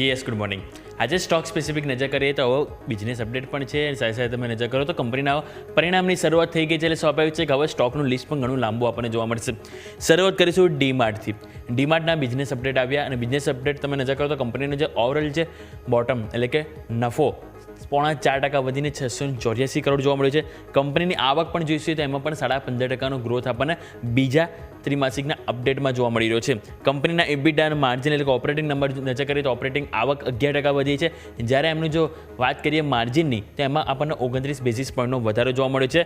Yes good morning. આજે stock specific નજર કરીએ તો હવે બિઝનેસ અપડેટ પણ છે અને સાથે સાથે તમે નજર કરો તો કંપનીના પરિણામની શરૂઆત થઈ ગઈ છે. એટલે સ્વાભાવિક છે કે હવે સ્ટોકનું લિસ્ટ પણ ઘણું લાંબુ આપણને જોવા મળશે. શરૂઆત કરીશું ડીમાર્ટથી. ડીમાર્ટના બિઝનેસ અપડેટ આવ્યા અને બિઝનેસ અપડેટ તમે નજર કરો તો કંપનીનો જે ઓવરઓલ છે બોટમ એટલે કે નફો 4.5% વધીને 684 કરોડ જોવા મળ્યો છે. કંપનીની આવક પણ જોઈશું તો એમાં પણ 15.5% ગ્રોથ આપણને બીજા ત્રિમાસિકના અપડેટમાં જોવા મળી રહ્યો છે. કંપનીના એબિટા અને માર્જિન એટલે કે ઓપરેટિંગ નંબર નજર કરીએ તો ઓપરેટિંગ આવક 11% વધી છે. જ્યારે એમનું જો વાત કરીએ માર્જિનની તો એમાં આપણને 29 બેઝિસ પોઈન્ટનો વધારો જોવા મળ્યો છે.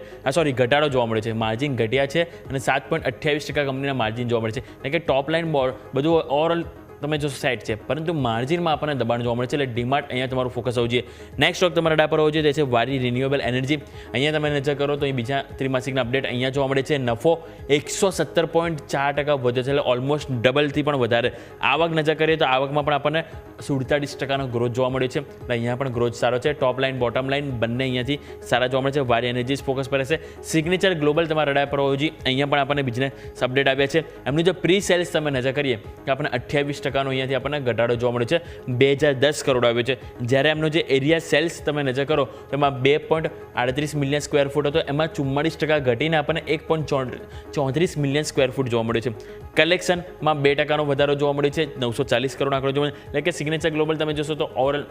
ઘટાડો જોવા મળ્યો છે. માર્જિન ઘટ્યા છે અને 7.28% કંપનીના માર્જિન જોવા મળે છે. એટલે કે ટોપ લાઇન બધું ઓવરઓલ તમે જો સેટ છે, પરંતુ માર્જિનમાં આપણને દબાણ જોવા મળે છે. એટલે ડીમાર્ટ અહીંયા તમારું ફોકસ હોવું જોઈએ. નેક્સ્ટ સ્ટોક તમારા ડાપર હોવો જોઈએ તે છે વારી રિન્યુએબલ એનર્જી. અહીંયા તમે નજર કરો તો અહીં બીજા ત્રિમાસિકના અપડેટ અહીંયા જોવા મળે છે. નફો 117.4% વધ્યો છે, એટલે ઓલમોસ્ટ ડબલથી પણ વધારે. આવક નજર કરીએ તો આવકમાં પણ આપણને 47% ગ્રોથ જોવા મળ્યો છે. એટલે અહીંયા પણ ગ્રોથ સારો છે. ટોપ લાઇન બોટમ લાઇન બંને અહીંયાથી સારા જોવા મળે છે. વારી એનર્જી ફોકસ પર રહેશે. સિગ્નેચર ગ્લોબલ તમારા ડાપર હોવું જોઈએ. અહીંયા પણ આપણને બિઝનેસ અપડેટ આવ્યા છે. એમનું જો પ્રી સેલ્સ તમે નજર કરીએ કે આપણને 28% અહીંયાથી આપણને ઘટાડો જોવા મળે છે. 2010 કરોડ આવ્યો છે. જ્યારે એમનો જે એરિયા સેલ્સ તમે નજર કરો તો એમાં 2.38 મિલિયન સ્ક્વેર ફૂટ હતો, એમાં 44% ઘટીને આપણને 1.34 મિલિયન સ્ક્વેર ફૂટ જોવા મળ્યો છે. કલેક્શનમાં 2% વધારો જોવા મળ્યો છે. 940 કરોડ આંકડો જોવા મળે. એટલે કે સિગ્નેચર ગ્લોબલ તમે જોશો તો ઓવરઓલ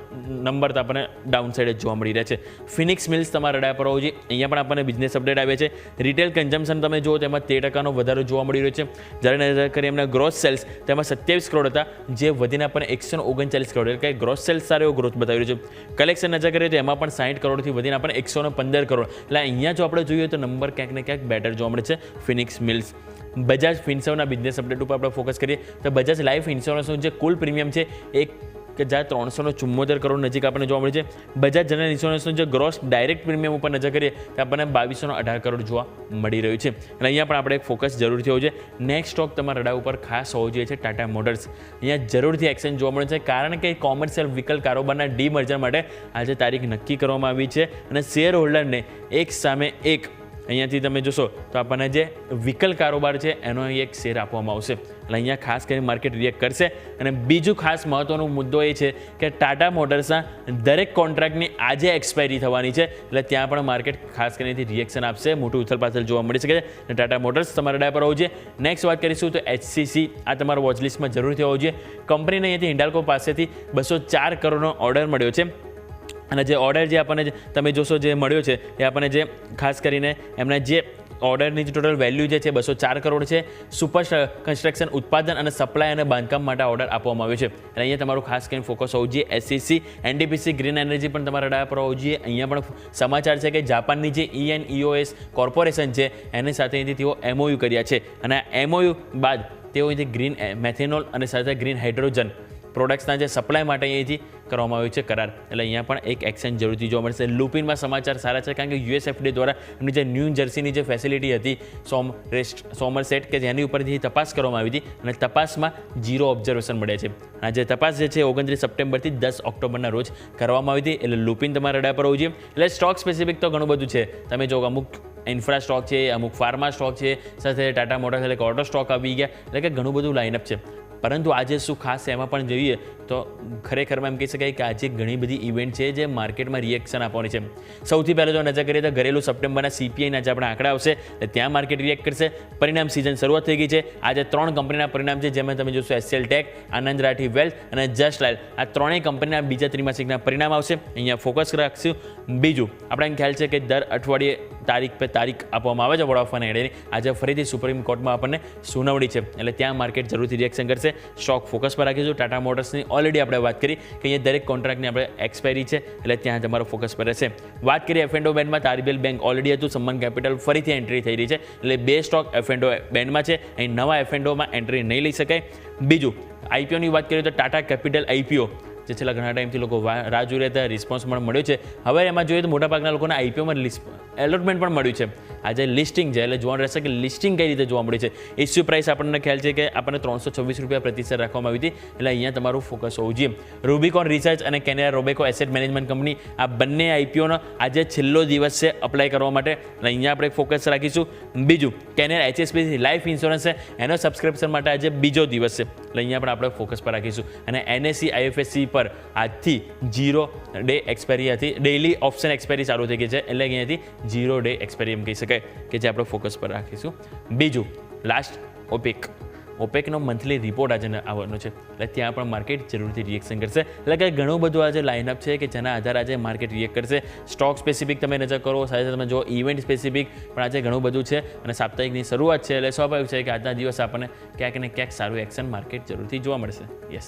નંબર તો આપણને ડાઉન સાઈડ જોવા મળી રહ્યા છે. ફિનિક્સ મિલ્સ તમારા રડા પર હોવું જોઈએ. અહીંયા પણ આપણને બિઝનેસ અપડેટ આવે છે. રિટેલ કન્ઝમ્પશન તમે જુઓ તો એમાં 13% વધારો જોવા મળી રહ્યો છે. જ્યારે નજર કરીએ એમના ગ્રોસ સેલ્સ તેમાં 27 કરોડ હતા, જે વધીને આપણને 139 કરોડ, એટલે કે ગ્રોસ સેલ્સ સારો એવો ગ્રોથ બતાવી રહ્યો છે. કલેક્શન નજર કરીએ તો એમાં પણ 60 કરોડથી વધીને આપણને 115 કરોડ. એટલે અહીંયા જો આપણે જોઈએ તો નંબર ક્યાંક ને ક્યાંક બેટર જોવા મળે છે ફિનિક્સ મિલ્સ. બજાજ ફિન્સર્વના બિઝનેસ અપડેટ ઉપર આપણે ફોકસ કરીએ તો બજાજ લાઈફ ઇન્સ્યોરન્સનું જે કુલ પ્રીમિયમ છે 1,374 કરોડ નજીક આપણને જોવા મળે છે. બજાજ જનરલ ઇન્સ્યોરન્સનું જે ગ્રોસ ડાયરેક્ટ પ્રીમિયમ ઉપર નજર કરીએ તો આપણને 2218 કરોડ જોવા મળી રહ્યું છે. અને અહીંયા પણ આપણે એક ફોકસ જરૂરથી હોવું જોઈએ. નેક્સ્ટ સ્ટોક તમારા રડા ઉપર ખાસ હોવો જોઈએ છે ટાટા મોટર્સ. અહીંયા જરૂરથી એક્શન જોવા મળે છે, કારણ કે કોમર્શિયલ વ્હીકલ કારોબારના ડીમર્જર માટે આજે તારીખ નક્કી કરવામાં આવી છે અને શેર હોલ્ડરને એક સામે એક અહીંયાથી તમે જોશો તો આપણને જે વ્હીકલ કારોબાર છે એનો અહીં એક શેર આપવામાં આવશે. એટલે અહીંયા ખાસ કરીને માર્કેટ રિએક્ટ કરશે. અને બીજું ખાસ મહત્વનો મુદ્દો એ છે કે ટાટા મોટર્સના દરેક કોન્ટ્રાક્ટની આજે એક્સપાયરી થવાની છે. એટલે ત્યાં પણ માર્કેટ ખાસ કરીને રિએક્શન આપશે. મોટું ઉથલપાથલ જોવા મળી શકે છે. અને ટાટા મોટર્સ તમારા ડાય પર હોવું જોઈએ. નેક્સ્ટ વાત કરીશું તો HCC આ તમારા વોચલિસ્ટમાં જરૂરથી હોવું જોઈએ. કંપનીને અહીંયાથી હિન્ડાલ્કો પાસેથી 204 કરોડનો ઓર્ડર મળ્યો છે. અને જે ઓર્ડર જે આપણને તમે જોશો જે મળ્યો છે એ આપણને જે ખાસ કરીને એમના જે ઓર્ડરની જે ટોટલ વેલ્યુ જે છે 204 કરોડ છે. સુપર કન્સ્ટ્રક્શન ઉત્પાદન અને સપ્લાય અને બાંધકામ માટે ઓર્ડર આપવામાં આવ્યો છે. અને અહીંયા તમારું ખાસ કરીને ફોકસ હોવું જોઈએ. SCC NTPC ગ્રીન એનર્જી પણ તમારા ડાયા પર હોવું જોઈએ. અહીંયા પણ સમાચાર છે કે જાપાનની જે ENEOS કોર્પોરેશન છે એની સાથે અહીંથી તેઓ MOU કર્યા છે. અને MOU બાદ તેઓ અહીંથી ગ્રીન મેથેનોલ અને સાથે ગ્રીન હાઇડ્રોજન પ્રોડક્ટ્સના જે સપ્લાય માટે અહીંથી કરવામાં આવ્યું છે કરાર. એટલે અહીંયા પણ એક એક્શન જરૂરથી જોવા મળશે. લુપિનમાં સમાચાર સારા છે, કારણ કે USFDA દ્વારા એમની જે ન્યૂ જર્સીની જે ફેસિલિટી હતી સોમરસેટ કે જેની ઉપરથી તપાસ કરવામાં આવી હતી અને તપાસમાં 0 ઓબ્ઝર્વેશન મળ્યા છે. આ જે તપાસ જે છે 29 સપ્ટેમ્બરથી 10 ઓક્ટોબરના રોજ કરવામાં આવી હતી. એટલે લુપિન તમારા રડા પર હોવું જોઈએ. એટલે સ્ટોક સ્પેસિફિક તો ઘણું બધું છે. તમે જો અમુક ઇન્ફ્રા સ્ટોક છે, અમુક ફાર્મા સ્ટોક છે, સાથે ટાટા મોટર્સ એટલે કે ઓટો સ્ટોક આવી ગયા. એટલે કે ઘણું બધું લાઇનઅપ છે. પરંતુ આજે શું ખાસ એમાં પણ જોઈએ તો ખરેખરમાં એમ કહી શકાય કે આજે ઘણી બધી ઇવેન્ટ છે જે માર્કેટમાં રિએક્શન આપવાની છે. સૌથી પહેલાં જો નજર કરીએ તો ઘરેલું સપ્ટેમ્બરના CPIના જે આપણા આંકડા આવશે એટલે ત્યાં માર્કેટ રિએક્ટ કરશે. પરિણામ સિઝન શરૂઆત થઈ ગઈ છે. આજે 3 કંપનીના પરિણામ છે, જેમાં તમે જોશો HCL ટેક, આનંદ રાઠી વેલ્થ અને જસ્ટ લાઇલ. આ ત્રણેય કંપનીના બીજા ત્રિમાસિકના પરિણામ આવશે. અહીંયા ફોકસ રાખશું. બીજું આપણે ખ્યાલ છે કે દર અઠવાડિયે તારીખ આપવામાં આવે છે વોડાફોન એડની. આજે ફરીથી સુપ્રીમ કોર્ટમાં આપણને સુનાવણી છે. એટલે ત્યાં માર્કેટ જરૂરથી રિએક્શન કરશે. સ્ટોક ફોકસ પર રાખીશું. ટાટા મોટર્સની ઓલરેડી આપણે વાત કરી કે અહીંયા દરેક કોન્ટ્રાક્ટની આપણે એક્સપાયરી છે, એટલે ત્યાં તમારો ફોકસ પર રહેશે. વાત કરીએ F&O બેન્ડમાં તો RBL બેંક ઓલરેડી હતું. સમ્માન કેપિટલ ફરીથી એન્ટ્રી થઈ રહી છે. એટલે 2 સ્ટોક F&O બેન્ડમાં છે. અહીં નવા F&Oમાં એન્ટ્રી નહીં લઈ શકાય. બીજું IPOની વાત કરીએ તો ટાટા કેપિટલ IPO જે છેલ્લા ઘણા ટાઈમથી લોકો રાહ જોઈ રહ્યા હતા, રિસ્પોન્સ પણ મળ્યો છે. હવે એમાં જોઈએ તો મોટાભાગના લોકોને IPOમાં એલોટમેન્ટ પણ મળ્યું છે. આજે લિસ્ટિંગ છે એટલે જોવાનું રહેશે કે લિસ્ટિંગ કઈ રીતે જોવા મળે છે. ઇસ્યુ પ્રાઇસ આપણને ખ્યાલ છે કે આપણને 326 રૂપિયા પ્રતિ શેર રાખવામાં આવી હતી. એટલે અહીંયા તમારું ફોકસ હોવું જોઈએ. રૂબિકોન રિસર્ચ અને કેનેરા રોબેકો એસેટ મેનેજમેન્ટ કંપની આ બંને IPOનો આજે છેલ્લો દિવસ છે અપ્લાય કરવા માટે. એટલે અહીંયા આપણે ફોકસ રાખીશું. બીજું કેનેરા HSBC લાઈફ ઇન્સ્યોરન્સ છે, એનો સબસ્ક્રિપ્શન માટે આજે બીજો દિવસ છે. એટલે અહીંયા પણ આપણે ફોકસ પર રાખીશું. અને NSE IFSC પર આજથી 0 ડે એક્સપાયરી હતી, ડેઇલી ઓપ્શન એક્સપાયરી ચાલુ થઈ ગઈ છે, એટલે અહીંયાથી 0 ડે એક્સપાયરી એમ કહી શકાય કે જે આપણે ફોકસ પર રાખીશું. બીજું લાસ્ટ ઓપેકનો મંથલી રિપોર્ટ આજે આવવાનો છે, એટલે ત્યાં પણ માર્કેટ જરૂરથી રિએક્શન કરશે. એટલે કે ઘણું બધું આજે લાઇનઅપ છે કે જેના આધારે આજે માર્કેટ રિએક્ટ કરશે. સ્ટોક સ્પેસિફિક તમે નજર કરો, સાથે તમે જો ઇવેન્ટ સ્પેસિફિક પણ આજે ઘણું બધું છે, અને સાપ્તાહિકની શરૂઆત છે એટલે સ્વાભાવિક છે કે આજના દિવસે આપણને ક્યાંક ને ક્યાંક સારું એક્શન માર્કેટ જરૂરથી જોવા મળશે. યસ.